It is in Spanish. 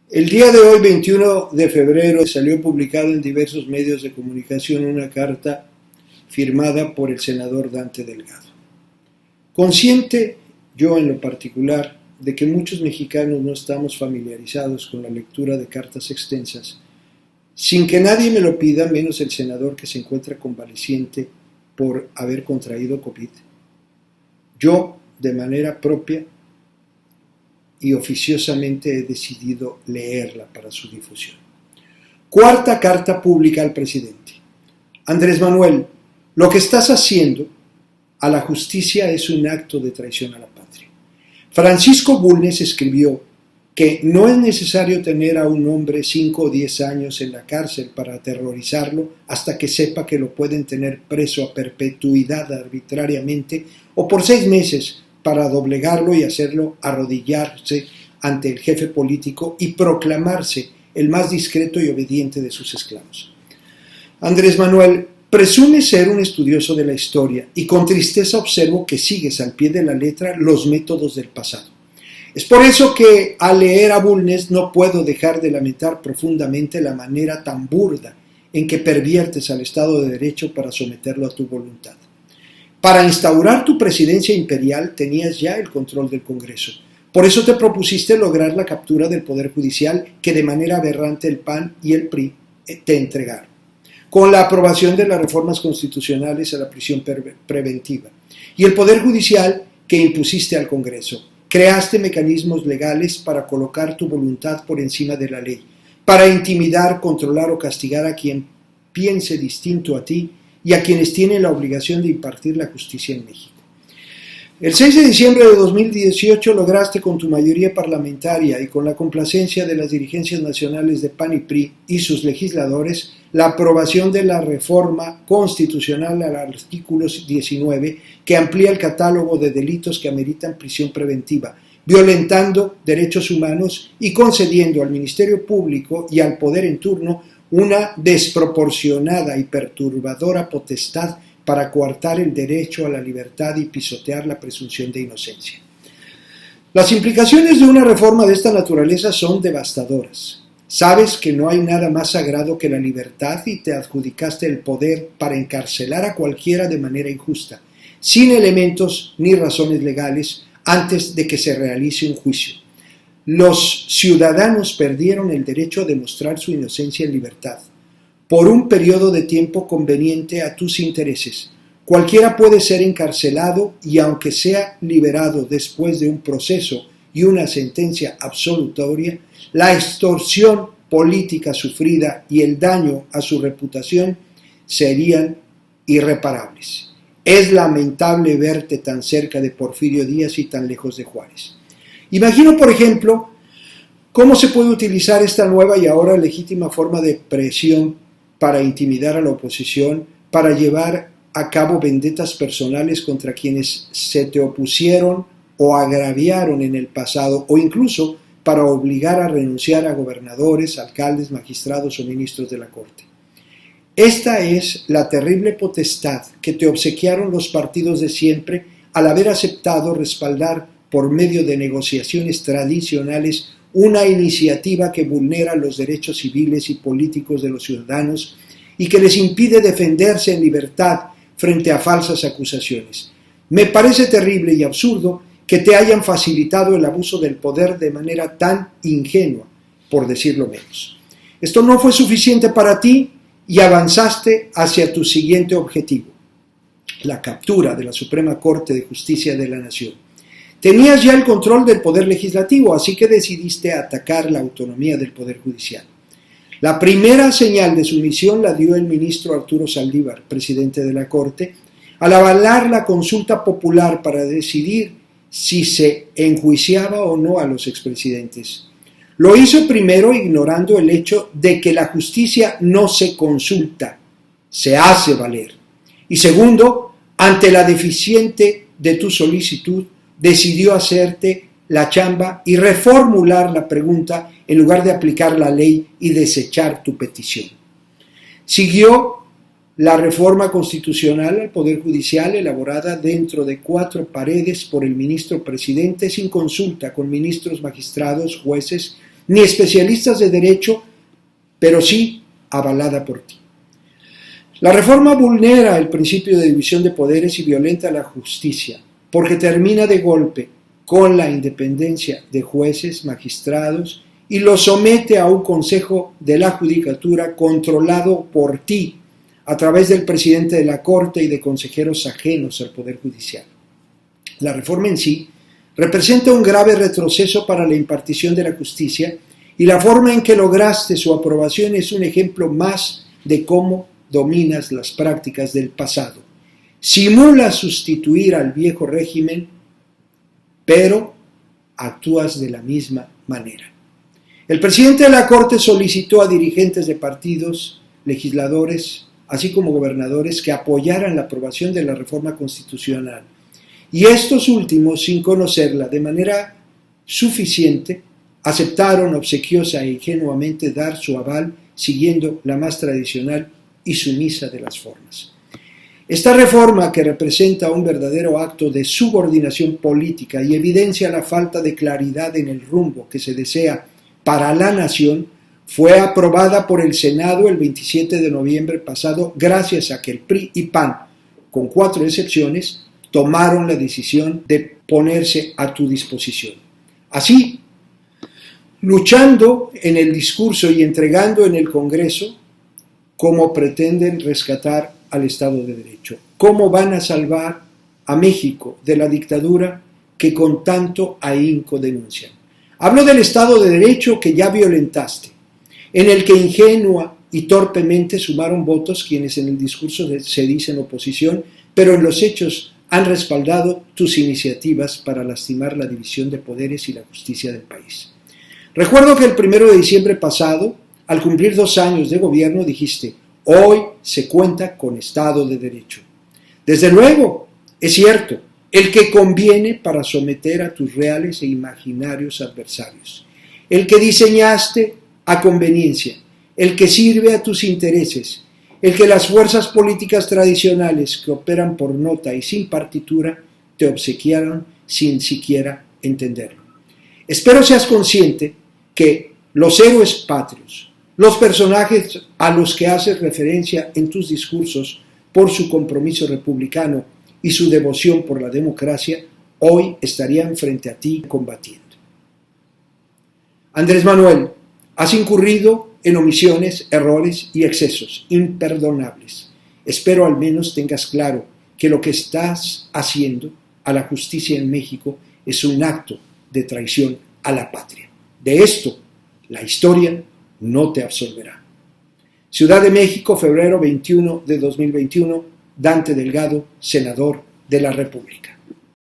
El día de hoy, 21 de febrero, salió publicado en diversos medios de comunicación una carta firmada por el senador Dante Delgado. Consciente, yo en lo particular, de que muchos mexicanos no estamos familiarizados con la lectura de cartas extensas, sin que nadie me lo pida, menos el senador que se encuentra convaleciente por haber contraído COVID, yo, de manera propia y oficiosamente, he decidido leerla para su difusión. Cuarta carta pública al presidente. Andrés Manuel, lo que estás haciendo a la justicia es un acto de traición a la patria. Francisco Bulnes escribió que no es necesario tener a un hombre 5 o 10 años en la cárcel para aterrorizarlo hasta que sepa que lo pueden tener preso a perpetuidad arbitrariamente o por 6 meses para doblegarlo y hacerlo arrodillarse ante el jefe político y proclamarse el más discreto y obediente de sus esclavos. Andrés Manuel, presume ser un estudioso de la historia y con tristeza observo que sigues al pie de la letra los métodos del pasado. Es por eso que al leer a Bulnes no puedo dejar de lamentar profundamente la manera tan burda en que perviertes al Estado de Derecho para someterlo a tu voluntad. Para instaurar tu presidencia imperial tenías ya el control del Congreso. Por eso te propusiste lograr la captura del Poder Judicial que de manera aberrante el PAN y el PRI te entregaron, con la aprobación de las reformas constitucionales a la prisión preventiva y el Poder Judicial que impusiste al Congreso. Creaste mecanismos legales para colocar tu voluntad por encima de la ley, para intimidar, controlar o castigar a quien piense distinto a ti y a quienes tienen la obligación de impartir la justicia en México. El 6 de diciembre de 2018 lograste con tu mayoría parlamentaria y con la complacencia de las dirigencias nacionales de PAN y PRI y sus legisladores la aprobación de la reforma constitucional al artículo 19 que amplía el catálogo de delitos que ameritan prisión preventiva, violentando derechos humanos y concediendo al Ministerio Público y al poder en turno una desproporcionada y perturbadora potestad para coartar el derecho a la libertad y pisotear la presunción de inocencia. Las implicaciones de una reforma de esta naturaleza son devastadoras. Sabes que no hay nada más sagrado que la libertad y te adjudicaste el poder para encarcelar a cualquiera de manera injusta, sin elementos ni razones legales, antes de que se realice un juicio. Los ciudadanos perdieron el derecho a demostrar su inocencia en libertad, por un periodo de tiempo conveniente a tus intereses. Cualquiera puede ser encarcelado y aunque sea liberado después de un proceso y una sentencia absolutoria, la extorsión política sufrida y el daño a su reputación serían irreparables. Es lamentable verte tan cerca de Porfirio Díaz y tan lejos de Juárez. Imagino, por ejemplo, cómo se puede utilizar esta nueva y ahora legítima forma de presión para intimidar a la oposición, para llevar a cabo vendetas personales contra quienes se te opusieron o agraviaron en el pasado, o incluso para obligar a renunciar a gobernadores, alcaldes, magistrados o ministros de la Corte. Esta es la terrible potestad que te obsequiaron los partidos de siempre al haber aceptado respaldar por medio de negociaciones tradicionales una iniciativa que vulnera los derechos civiles y políticos de los ciudadanos y que les impide defenderse en libertad frente a falsas acusaciones. Me parece terrible y absurdo que te hayan facilitado el abuso del poder de manera tan ingenua, por decirlo menos. Esto no fue suficiente para ti y avanzaste hacia tu siguiente objetivo, la captura de la Suprema Corte de Justicia de la Nación. Tenías ya el control del Poder Legislativo, así que decidiste atacar la autonomía del Poder Judicial. La primera señal de sumisión la dio el ministro Arturo Saldívar, presidente de la Corte, al avalar la consulta popular para decidir si se enjuiciaba o no a los expresidentes. Lo hizo primero ignorando el hecho de que la justicia no se consulta, se hace valer. Y segundo, ante la deficiente de tu solicitud, decidió hacerte la chamba y reformular la pregunta en lugar de aplicar la ley y desechar tu petición. Siguió la reforma constitucional al Poder Judicial elaborada dentro de 4 paredes por el ministro presidente sin consulta con ministros, magistrados, jueces, ni especialistas de derecho, pero sí avalada por ti. La reforma vulnera el principio de división de poderes y violenta la justicia, porque termina de golpe con la independencia de jueces, magistrados, y lo somete a un consejo de la judicatura controlado por ti, a través del presidente de la Corte y de consejeros ajenos al Poder Judicial. La reforma en sí representa un grave retroceso para la impartición de la justicia, y la forma en que lograste su aprobación es un ejemplo más de cómo dominas las prácticas del pasado. Simulas sustituir al viejo régimen, pero actúas de la misma manera. El presidente de la Corte solicitó a dirigentes de partidos, legisladores, así como gobernadores, que apoyaran la aprobación de la reforma constitucional. Y estos últimos, sin conocerla de manera suficiente, aceptaron obsequiosa e ingenuamente dar su aval siguiendo la más tradicional y sumisa de las formas. Esta reforma, que representa un verdadero acto de subordinación política y evidencia la falta de claridad en el rumbo que se desea para la nación, fue aprobada por el Senado el 27 de noviembre pasado gracias a que el PRI y PAN, con 4 excepciones, tomaron la decisión de ponerse a tu disposición. Así, luchando en el discurso y entregando en el Congreso, cómo pretenden rescatar al Estado de Derecho, cómo van a salvar a México de la dictadura que con tanto ahínco denuncian. Hablo del Estado de Derecho que ya violentaste, en el que ingenua y torpemente sumaron votos quienes en el discurso se dicen oposición, pero en los hechos han respaldado tus iniciativas para lastimar la división de poderes y la justicia del país. Recuerdo que el 1 de diciembre pasado, al cumplir 2 años de gobierno, dijiste: hoy se cuenta con Estado de Derecho. Desde luego, es cierto, el que conviene para someter a tus reales e imaginarios adversarios, el que diseñaste a conveniencia, el que sirve a tus intereses, el que las fuerzas políticas tradicionales que operan por nota y sin partitura te obsequiaron sin siquiera entenderlo. Espero seas consciente que los héroes patrios, los personajes a los que haces referencia en tus discursos por su compromiso republicano y su devoción por la democracia, hoy estarían frente a ti combatiendo. Andrés Manuel, has incurrido en omisiones, errores y excesos imperdonables. Espero al menos tengas claro que lo que estás haciendo a la justicia en México es un acto de traición a la patria. De esto, la historia no te absolverá. Ciudad de México, febrero 21 de 2021, Dante Delgado, senador de la República.